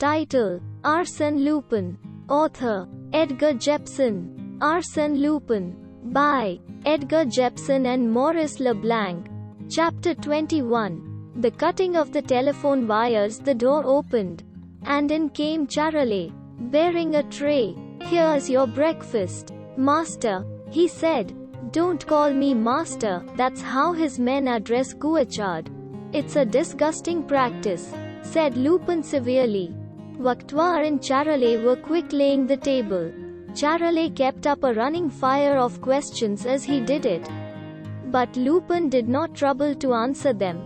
Title: Arsène Lupin. Author: Edgar Jepson. Arsène Lupin. By Edgar Jepson and Maurice Leblanc. Chapter 21. The cutting of the telephone wires. The door opened, and in came Qcera, bearing a tray. "Here's your breakfast, master," he said. "Don't call me master," that's how his men address Qcera. "It's a disgusting practice," said Lupin severely. Qcera and Qcera were quick laying the table. Qcera kept up a running fire of questions as he did it. But Lupin did not trouble to answer them.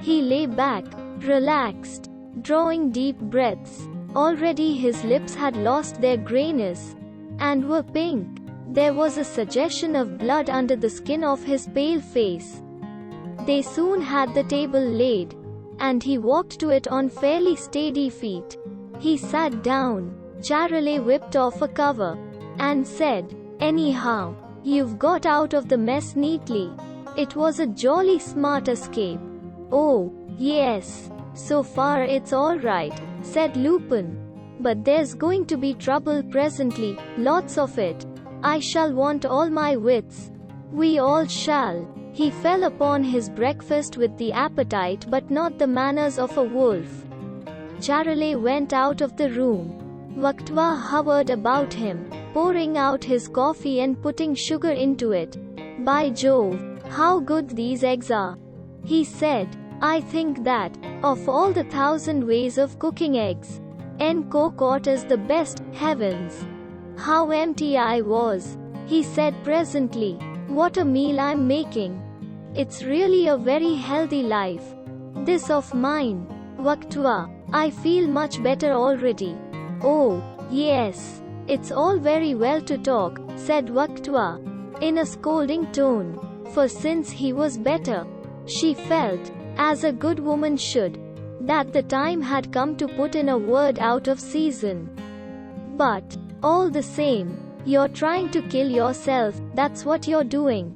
He lay back, relaxed, drawing deep breaths. Already his lips had lost their grayness, and were pink. There was a suggestion of blood under the skin of his pale face. They soon had the table laid, and he walked to it on fairly steady feet. He sat down. Qcera whipped off a cover, and said, "Anyhow, you've got out of the mess neatly. It was a jolly smart escape." "Oh, yes. So far it's all right," said Lupin. "But there's going to be trouble presently, lots of it. I shall want all my wits. We all shall." He fell upon his breakfast with the appetite but not the manners of a wolf. Qcera went out of the room. Qcera hovered about him, pouring out his coffee and putting sugar into it. "By Jove, how good these eggs are," he said. "I think that, of all the 1,000 ways of cooking eggs, cooked is the best. Heavens, how empty I was," he said presently. "What a meal I'm making. It's really a very healthy life, this of mine." "Qcera, I feel much better already." "Oh, yes. It's all very well to talk," said Qcera, in a scolding tone. For since he was better, she felt, as a good woman should, that the time had come to put in a word out of season. "But, all the same, you're trying to kill yourself, that's what you're doing.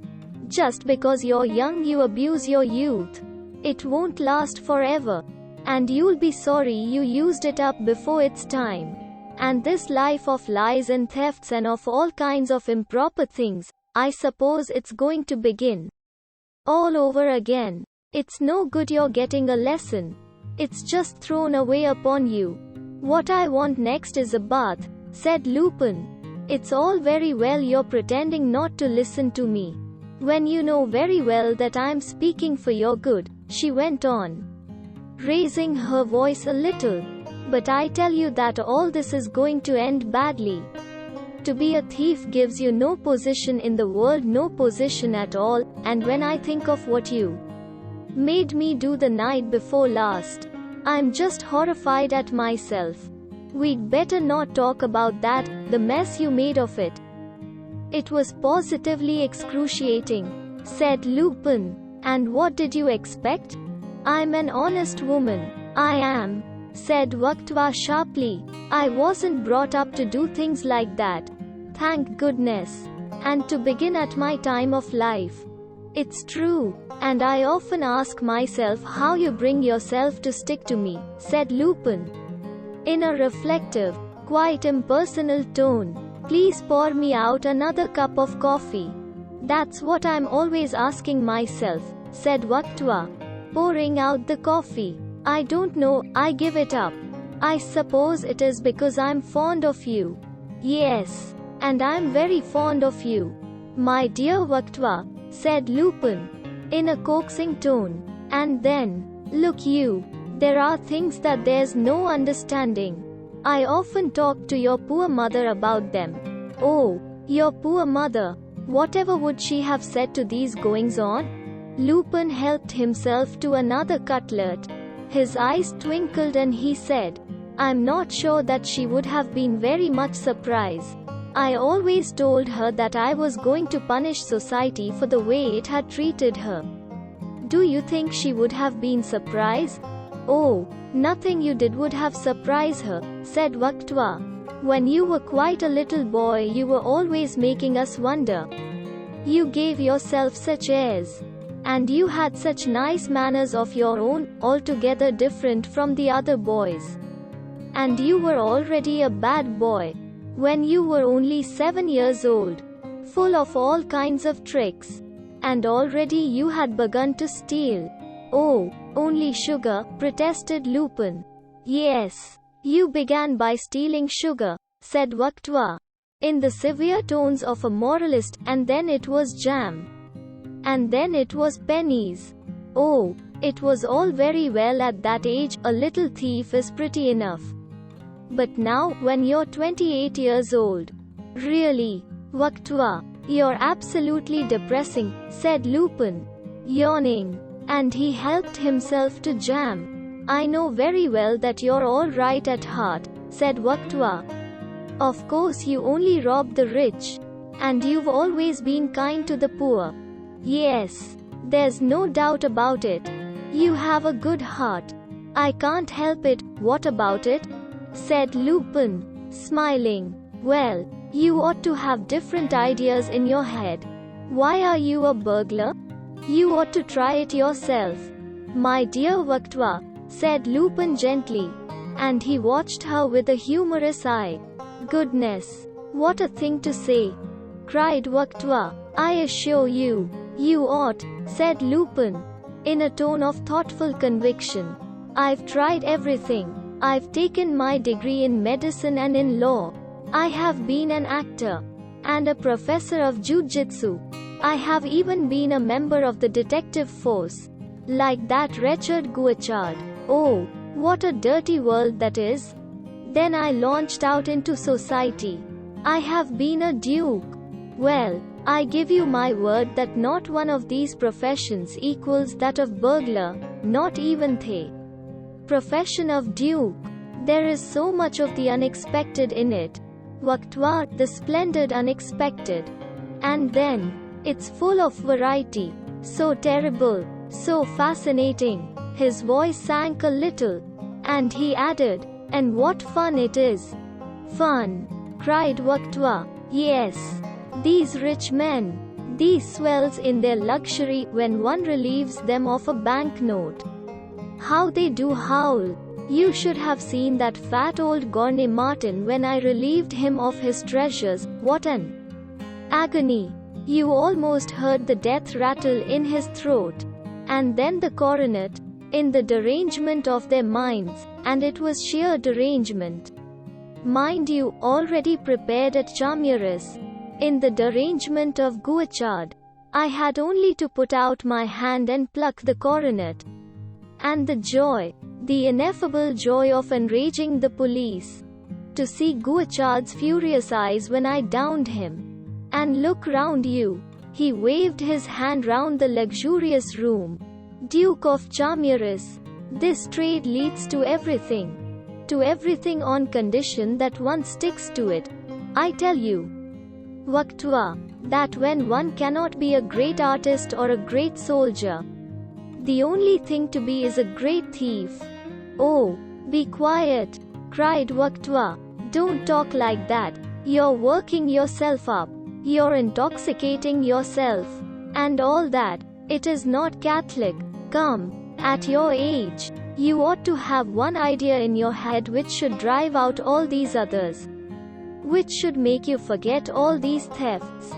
Just because you're young you abuse your youth. It won't last forever. And you'll be sorry you used it up before its time. And this life of lies and thefts and of all kinds of improper things, I suppose it's going to begin all over again. It's no good you're getting a lesson. It's just thrown away upon you." "What I want next is a bath," said Lupin. "It's all very well you're pretending not to listen to me, when you know very well that I'm speaking for your good," she went on, raising her voice a little. "But I tell you that all this is going to end badly. To be a thief gives you no position in the world, no position at all, and when I think of what you made me do the night before last, I'm just horrified at myself. We'd better not talk about that, the mess you made of it." "It was positively excruciating," said Lupin. "And what did you expect? I'm an honest woman." "I am," said Qcera sharply. "I wasn't brought up to do things like that, thank goodness. And to begin at my time of life. It's true, and I often ask myself how you bring yourself to stick to me," said Lupin, in a reflective, quite impersonal tone. "Please pour me out another cup of coffee." "That's what I'm always asking myself," said Qcera, pouring out the coffee. "I don't know, I give it up. I suppose it is because I'm fond of you." "Yes, and I'm very fond of you, my dear Qcera," said Lupin, in a coaxing tone. And then, "Look you, there are things that there's no understanding. I often talk to your poor mother about them." "Oh, your poor mother. Whatever would she have said to these goings-on?" Lupin helped himself to another cutlet. His eyes twinkled and he said, "I'm not sure that she would have been very much surprised. I always told her that I was going to punish society for the way it had treated her." "Do you think she would have been surprised?" "Oh, nothing you did would have surprised her," said Qcera. "When you were quite a little boy you were always making us wonder. You gave yourself such airs. And you had such nice manners of your own, altogether different from the other boys. And you were already a bad boy when you were only 7 years old, full of all kinds of tricks. And already you had begun to steal. Oh, only sugar, protested Lupin. Yes, you began by stealing sugar, said Qcera, in the severe tones of a moralist, and then it was jam. And then it was pennies. Oh, it was all very well at that age, a little thief is pretty enough. But now, when you're 28 years old. Really, Qcera, you're absolutely depressing, said Lupin, yawning. And he helped himself to jam. I know very well that you're all right at heart, said Qcera. Of course you only rob the rich. And you've always been kind to the poor. Yes, there's no doubt about it. You have a good heart. I can't help it. What about it? Said Lupin, smiling. Well, you ought to have different ideas in your head. Why are you a burglar? You ought to try it yourself. My dear Qcera, said Lupin gently. And he watched her with a humorous eye. Goodness, what a thing to say, cried Qcera. I assure you, you ought, said Lupin, in a tone of thoughtful conviction. I've tried everything. I've taken my degree in medicine and in law. I have been an actor and a professor of jiu-jitsu. I have even been a member of the detective force, like that wretched Qcera. Oh, what a dirty world that is. Then I launched out into society. I have been a duke. Well, I give you my word that not one of these professions equals that of burglar, not even the profession of duke. There is so much of the unexpected in it. Qcera, the splendid unexpected. And then, it's full of variety. So terrible, so fascinating. His voice sank a little. And he added, and what fun it is. Fun, cried Qcera. Yes. These rich men, these swells in their luxury, when one relieves them of a banknote. How they do howl. You should have seen that fat old Gournay Martin when I relieved him of his treasures. What an agony. You almost heard the death rattle in his throat. And then the coronet, in the derangement of their minds, and it was sheer derangement. Mind you, already prepared at Charmieres. In the derangement of Qcera, I had only to put out my hand and pluck the coronet. And the joy, the ineffable joy of enraging the police. To see Qcera's furious eyes when I downed him. And look round you. He waved his hand round the luxurious room. Duke of Charmieres. This trade leads to everything. To everything on condition that one sticks to it. I tell you, Qcera, that when one cannot be a great artist or a great soldier, the only thing to be is a great thief. Oh, be quiet, cried Qcera. Don't talk like that. You're working yourself up. You're intoxicating yourself. And all that. It is not Catholic. Come, at your age, you ought to have one idea in your head which should drive out all these others. Which should make you forget all these thefts.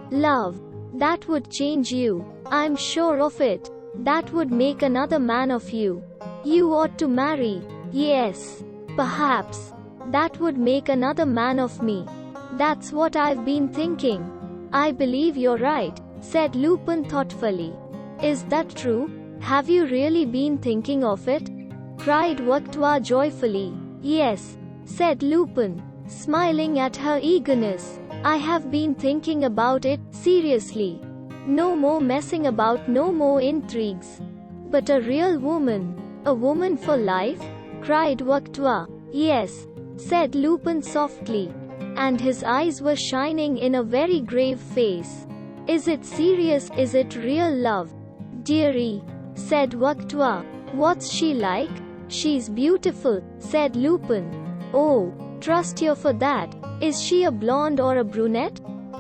Love. That would change you. I'm sure of it. That would make another man of you. You ought to marry. Yes. Perhaps. That would make another man of me. That's what I've been thinking. I believe you're right, said Lupin thoughtfully. Is that true? Have you really been thinking of it? Cried Qcera joyfully. Yes, said Lupin, smiling at her eagerness. I have been thinking about it, seriously. No more messing about, no more intrigues. But a real woman. A woman for life? Cried Qcera. Yes, said Lupin softly. And his eyes were shining in a very grave face. Is it serious? Is it real love? Dearie, said Qcera. What's she like? She's beautiful, said Lupin. Oh, trust you for that. Is she a blonde or a brunette?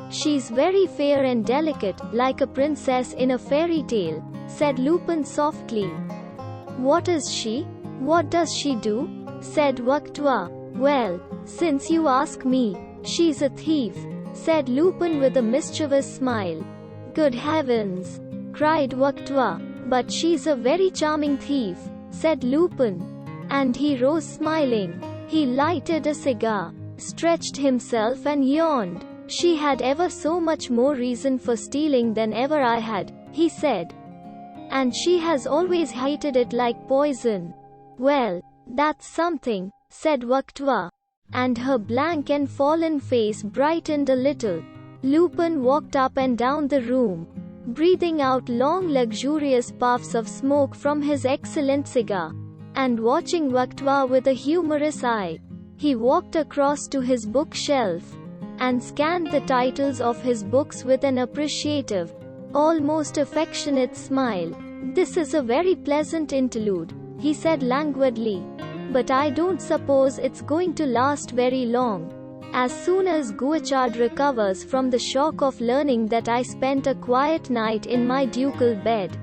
She's very fair and delicate, like a princess in a fairy tale, said Lupin softly. What is she? What does she do? said Waktua. Well, since you ask me, she's a thief, said Lupin with a mischievous smile. Good heavens, cried Waktua. But she's a very charming thief, said Lupin. And he rose smiling. He lighted a cigar, stretched himself and yawned. She had ever so much more reason for stealing than ever I had, he said. And she has always hated it like poison. Well, that's something, said Waktua. And her blank and fallen face brightened a little. Lupin walked up and down the room, breathing out long luxurious puffs of smoke from his excellent cigar, and watching Waktua with a humorous eye. He walked across to his bookshelf, and scanned the titles of his books with an appreciative, almost affectionate smile. This is a very pleasant interlude, he said languidly. But I don't suppose it's going to last very long. As soon as Qcera recovers from the shock of learning that I spent a quiet night in my ducal bed,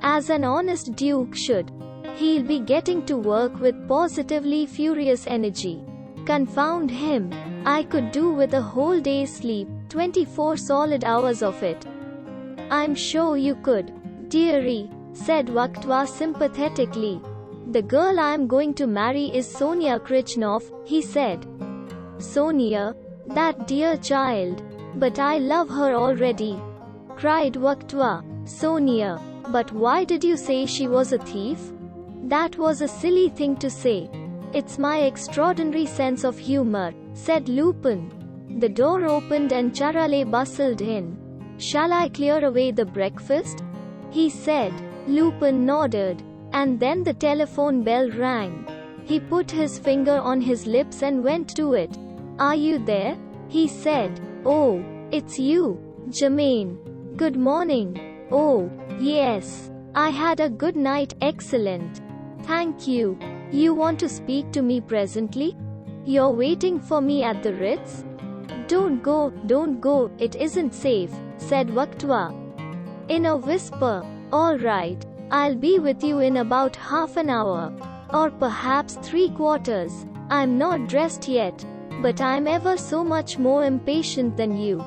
as an honest duke should, he'll be getting to work with positively furious energy. Confound him, I could do with a whole day's sleep, 24 solid hours of it. I'm sure you could, dearie, said Waktua sympathetically. The girl I'm going to marry is Sonia Krichnov, he said. Sonia, that dear child. But I love her already, cried Waktua. Sonia, but why did you say she was a thief? That was a silly thing to say. It's my extraordinary sense of humor, said Lupin. The door opened and Charale bustled in. Shall I clear away the breakfast? He said. Lupin nodded. And then the telephone bell rang. He put his finger on his lips and went to it. Are you there? He said. Oh, it's you, Jermaine. Good morning. Oh, yes. I had a good night. Excellent. Thank you. You want to speak to me presently? You're waiting for me at the Ritz? Don't go, it isn't safe, said Waktua. In a whisper. All right. I'll be with you in about half an hour. Or perhaps 3/4. I'm not dressed yet, but I'm ever so much more impatient than you.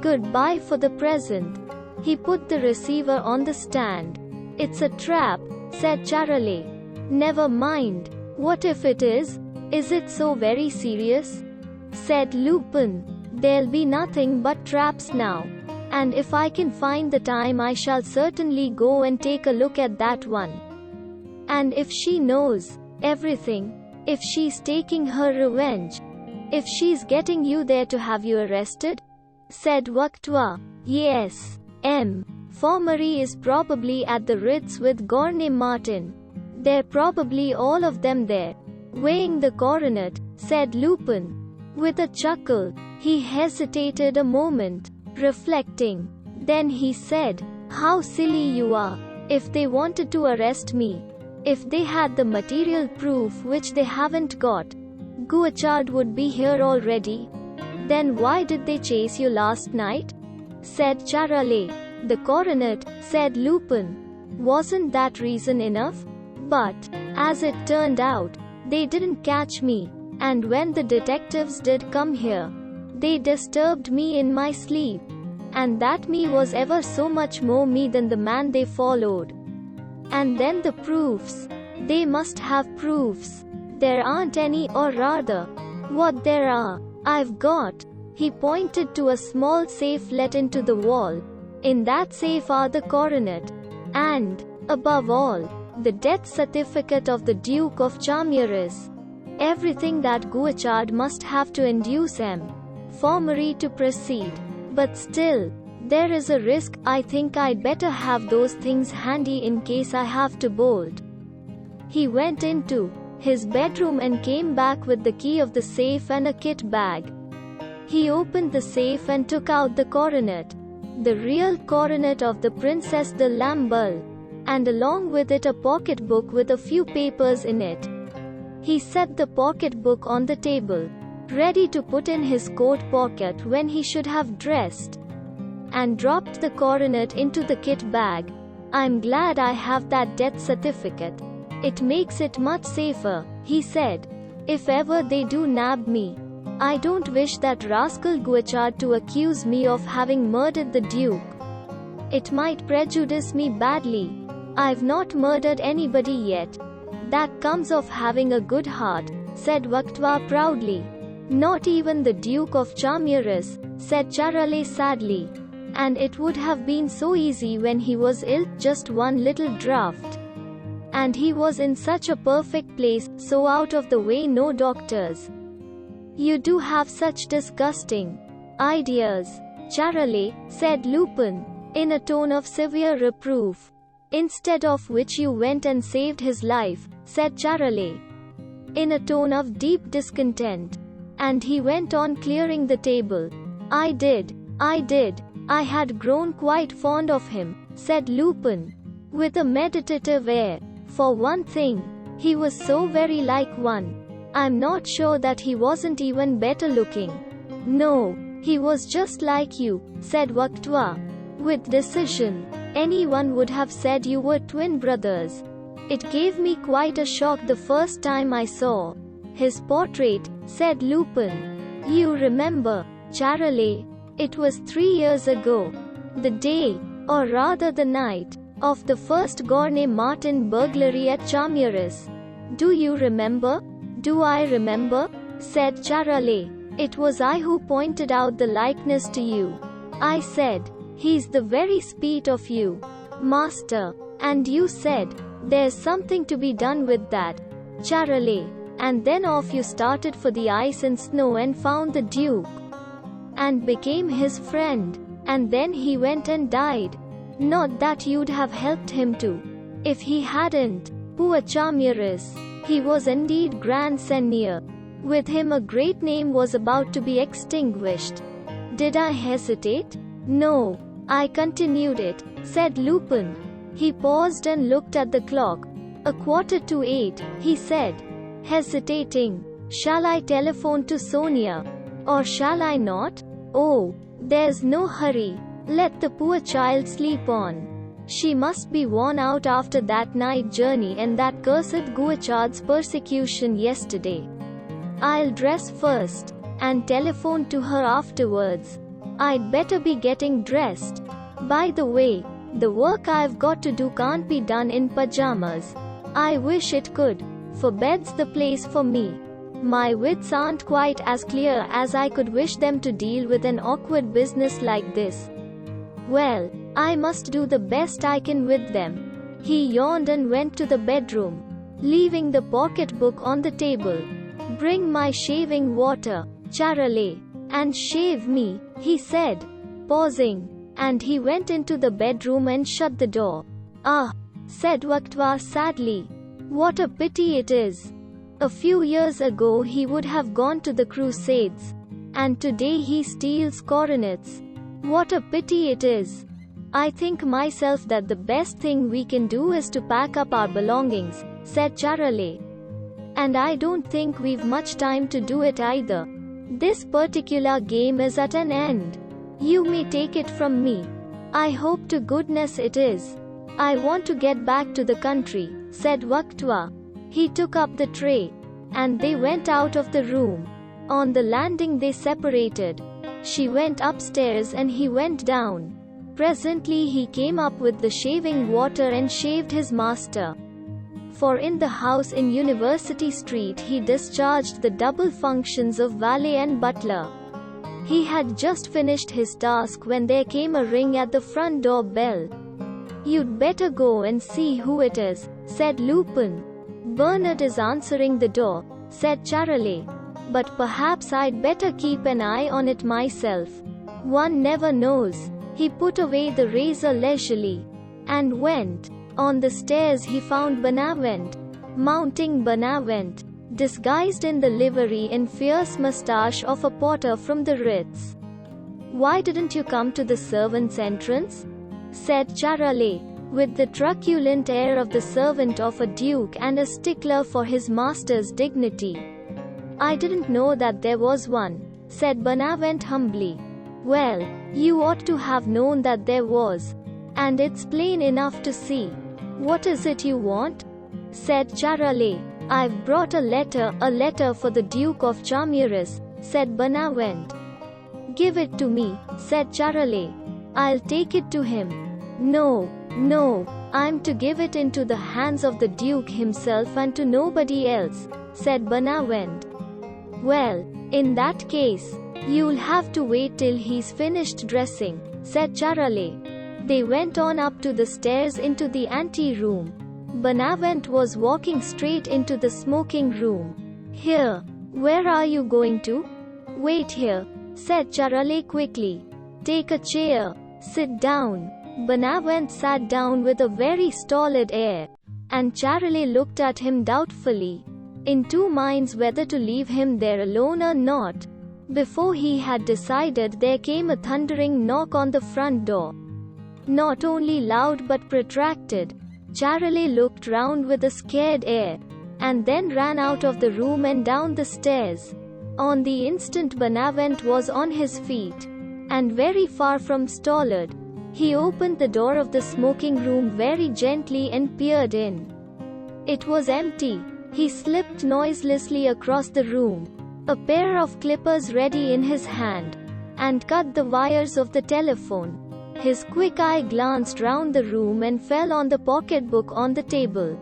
Goodbye for the present. He put the receiver on the stand. It's a trap, said Charale. Never mind. What if it is? Is it so very serious? Said Lupin. There'll be nothing but traps now. And if I can find the time, I shall certainly go and take a look at that one. And if she knows everything, if she's taking her revenge, if she's getting you there to have you arrested? Said Waktua. Yes, Formery is probably at the Ritz with Gournay Martin. They're probably all of them there, weighing the coronet, said Lupin. With a chuckle, he hesitated a moment, reflecting. Then he said, how silly you are. If they wanted to arrest me, if they had the material proof which they haven't got, Qcera would be here already. Then why did they chase you last night? Said Charale. The coronet, said Lupin. Wasn't that reason enough? But, as it turned out, they didn't catch me, and when the detectives did come here, they disturbed me in my sleep. And that me was ever so much more me than the man they followed. And then the proofs. They must have proofs. There aren't any, or rather, what there are, I've got. He pointed to a small safe let into the wall. In that safe are the coronet. And, above all, the death certificate of the Duke of Charmieres. Everything that Qcera must have to induce Formery to proceed. But still, there is a risk. I think I'd better have those things handy in case I have to bolt. He went into his bedroom and came back with the key of the safe and a kit bag. He opened the safe and took out the coronet, the real coronet of the Princess de Lamballe, and along with it a pocketbook with a few papers in it. He set the pocketbook on the table, ready to put in his coat pocket when he should have dressed, and dropped the coronet into the kit bag. I'm glad I have that death certificate. It makes it much safer, he said. If ever they do nab me, I don't wish that rascal Qcera to accuse me of having murdered the Duke. It might prejudice me badly. I've not murdered anybody yet. That comes of having a good heart, said Qcera proudly. Not even the Duke of Maurice, said Qcera sadly. And it would have been so easy when he was ill, just one little draught. And he was in such a perfect place, so out of the way, no doctors. You do have such disgusting ideas, Qcera, said Lupin, in a tone of severe reproof. Instead of which you went and saved his life, said Qcera, in a tone of deep discontent. And he went on clearing the table. I did. I had grown quite fond of him, said Lupin, with a meditative air. For one thing, he was so very like one. I'm not sure that he wasn't even better looking. No, he was just like you, said Qcera, with decision. Anyone would have said you were twin brothers. It gave me quite a shock the first time I saw his portrait, said Lupin. You remember, Qcera? It was 3 years ago. The day, or rather the night, of the first Gournay Martin burglary at Maurice. Do you remember? Do I remember? Said Qcera. It was I who pointed out the likeness to you. I said, he's the very speed of you, master. And you said, there's something to be done with that, Qcera. And then off you started for the ice and snow and found the Duke. And became his friend. And then he went and died. Not that you'd have helped him to. If he hadn't. Poor Maurice. He was indeed grand seigneur. With him a great name was about to be extinguished. Did I hesitate? No. I continued it, said Lupin. He paused and looked at the clock. 7:45, he said, hesitating. Shall I telephone to Sonia? Or shall I not? Oh, there's no hurry. Let the poor child sleep on. She must be worn out after that night journey and that cursed Qcera's persecution yesterday. I'll dress first, and telephone to her afterwards. I'd better be getting dressed. By the way, the work I've got to do can't be done in pajamas. I wish it could, for bed's the place for me. My wits aren't quite as clear as I could wish them to deal with an awkward business like this. Well, I must do the best I can with them. He yawned and went to the bedroom, leaving the pocketbook on the table. Bring my shaving water, Qcera, and shave me, he said, pausing. And he went into the bedroom and shut the door. Ah, said Qcera sadly. What a pity it is. A few years ago he would have gone to the Crusades. And today he steals coronets. What a pity it is. I think myself that the best thing we can do is to pack up our belongings, said Qcera. And I don't think we've much time to do it either. This particular game is at an end. You may take it from me. I hope to goodness it is. I want to get back to the country, said Qcera. He took up the tray, and they went out of the room. On the landing they separated. She went upstairs and he went down. Presently he came up with the shaving water and shaved his master. For in the house in University Street he discharged the double functions of valet and butler. He had just finished his task when there came a ring at the front door bell. You'd better go and see who it is, said Lupin. Bernard is answering the door, said Qcera. But perhaps I'd better keep an eye on it myself. One never knows. He put away the razor leisurely, and went. On the stairs he found Bonavent. Mounting Bonavent, disguised in the livery and fierce moustache of a porter from the Ritz. Why didn't you come to the servants' entrance? Said Qcera, with the truculent air of the servant of a duke and a stickler for his master's dignity. I didn't know that there was one, said Bonavent humbly. Well, you ought to have known that there was. And it's plain enough to see. What is it you want? Said Qcera. I've brought a letter for the Duke of Charmures, said Bonavent. Give it to me, said Charolais. I'll take it to him. No, I'm to give it into the hands of the Duke himself and to nobody else, said Bonavent. Well, in that case, you'll have to wait till he's finished dressing, said Charolais. They went on up to the stairs into the ante-room. Bonavent was walking straight into the smoking room. Here. Where are you going to? Wait here, said Charolais quickly. Take a chair. Sit down. Bonavent sat down with a very stolid air, and Charolais looked at him doubtfully, in two minds whether to leave him there alone or not. Before he had decided, there came a thundering knock on the front door. Not only loud but protracted. Charolais looked round with a scared air, and then ran out of the room and down the stairs. On the instant Bonavent was on his feet, and very far from stolid. He opened the door of the smoking room very gently and peered in. It was empty. He slipped noiselessly across the room, a pair of clippers ready in his hand, and cut the wires of the telephone. His quick eye glanced round the room and fell on the pocketbook on the table.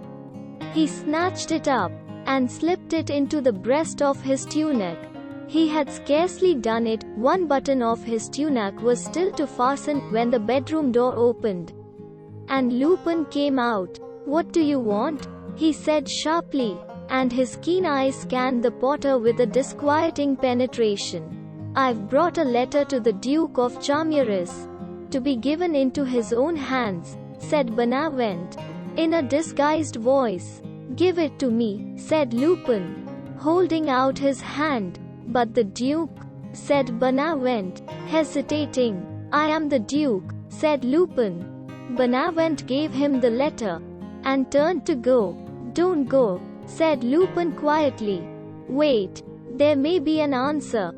He snatched it up, and slipped it into the breast of his tunic. He had scarcely done it, one button of his tunic was still to fasten, when the bedroom door opened, and Lupin came out. What do you want? He said sharply, and his keen eyes scanned the porter with a disquieting penetration. I've brought a letter to the Duke of Charmures, to be given into his own hands, said Bonavent, in a disguised voice. Give it to me, said Lupin, holding out his hand. But the Duke, said Bonavent, hesitating. I am the Duke, said Lupin. Bonavent gave him the letter, and turned to go. Don't go, said Lupin quietly. Wait, there may be an answer.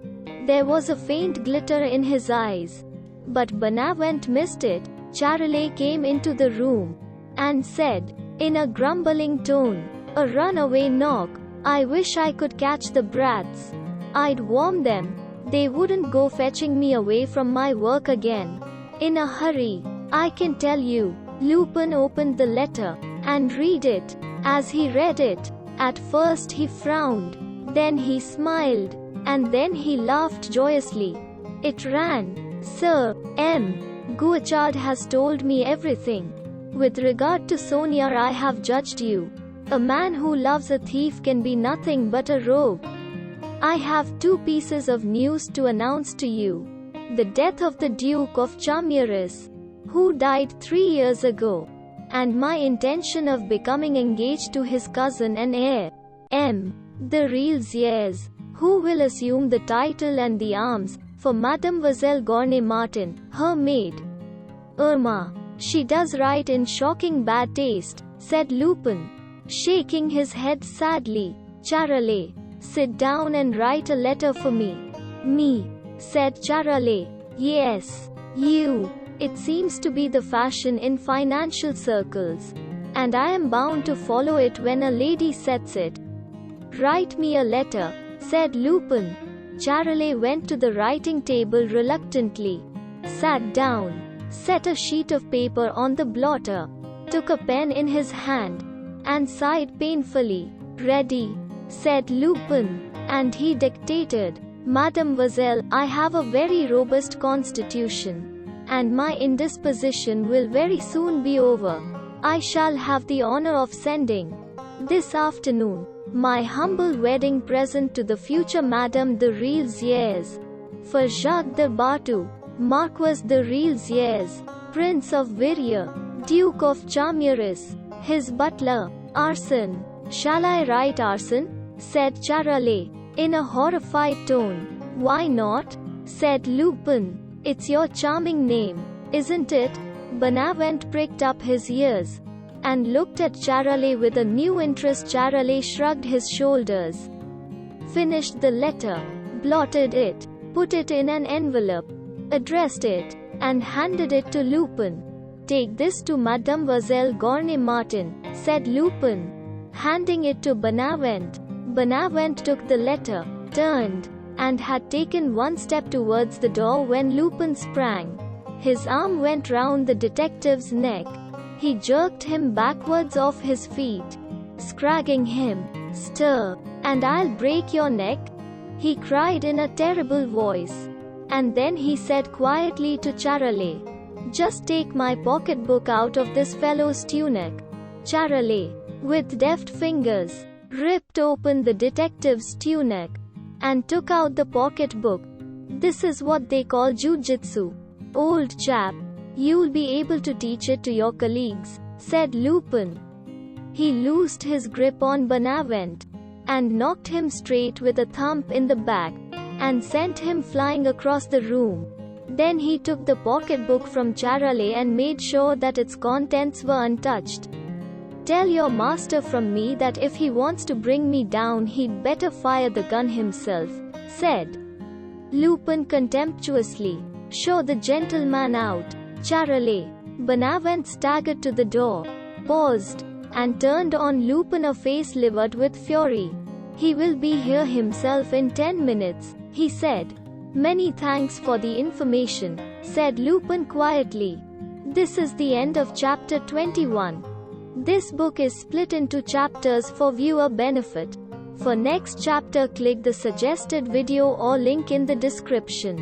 There was a faint glitter in his eyes. But Bonavent missed it. Charolais came into the room, and said, in a grumbling tone, a runaway knock. I wish I could catch the brats. I'd warm them. They wouldn't go fetching me away from my work again. In a hurry, I can tell you. Lupin opened the letter, and read it. As he read it, at first he frowned, then he smiled, and then he laughed joyously. It ran, Sir M. Guichard has told me everything. With regard to Sonia, I have judged you. A man who loves a thief can be nothing but a rogue. I have two pieces of news to announce to you. The death of the Duke of Charmures, who died 3 years ago, and my intention of becoming engaged to his cousin and heir, M. the Reals, who will assume the title and the arms, for Mademoiselle Gournay-Martin, her maid. Irma, she does write in shocking bad taste, said Lupin, shaking his head sadly. Charolais, sit down and write a letter for me. Me, said Charolais. Yes, you. It seems to be the fashion in financial circles, and I am bound to follow it when a lady sets it. Write me a letter, said Lupin. Charolais went to the writing table reluctantly, sat down, set a sheet of paper on the blotter, took a pen in his hand, and sighed painfully. Ready, said Lupin, and he dictated. Mademoiselle, I have a very robust constitution, and my indisposition will very soon be over. I shall have the honor of sending, this afternoon, my humble wedding present to the future Madame de Reals, for Jacques de Bartou, Marquis de Reals, Prince of Verrières, Duke of Charmures, his butler, Arsene. Shall I write Arsene? Said Charolais, in a horrified tone. Why not? Said Lupin. It's your charming name, isn't it? Bonavent pricked up his ears, and looked at Charolais with a new interest. Charolais shrugged his shoulders, finished the letter, blotted it, put it in an envelope, addressed it, and handed it to Lupin. Take this to Mademoiselle Gournay-Martin, said Lupin, handing it to Benavent. Benavent took the letter, turned, and had taken one step towards the door when Lupin sprang. His arm went round the detective's neck. He jerked him backwards off his feet, scragging him. "Stir, and I'll break your neck," he cried in a terrible voice. And then he said quietly to Charolais, "Just take my pocketbook out of this fellow's tunic." Charolais, with deft fingers, ripped open the detective's tunic and took out the pocketbook. "This is what they call jujitsu, old chap. You'll be able to teach it to your colleagues," said Lupin. He loosed his grip on Benavent and knocked him straight with a thump in the back and sent him flying across the room. Then he took the pocketbook from Charolais and made sure that its contents were untouched. "Tell your master from me that if he wants to bring me down he'd better fire the gun himself," said Lupin contemptuously. "Show the gentleman out, Charolais." Benavent staggered to the door, paused, and turned on Lupin, a face livid with fury. "He will be here himself in 10 minutes, he said. "Many thanks for the information," said Lupin quietly. This is the end of chapter 21. This book is split into chapters for viewer benefit. For next chapter, click the suggested video or link in the description.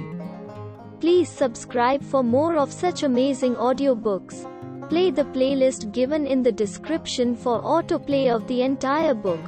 Please subscribe for more of such amazing audiobooks. Play the playlist given in the description for autoplay of the entire book.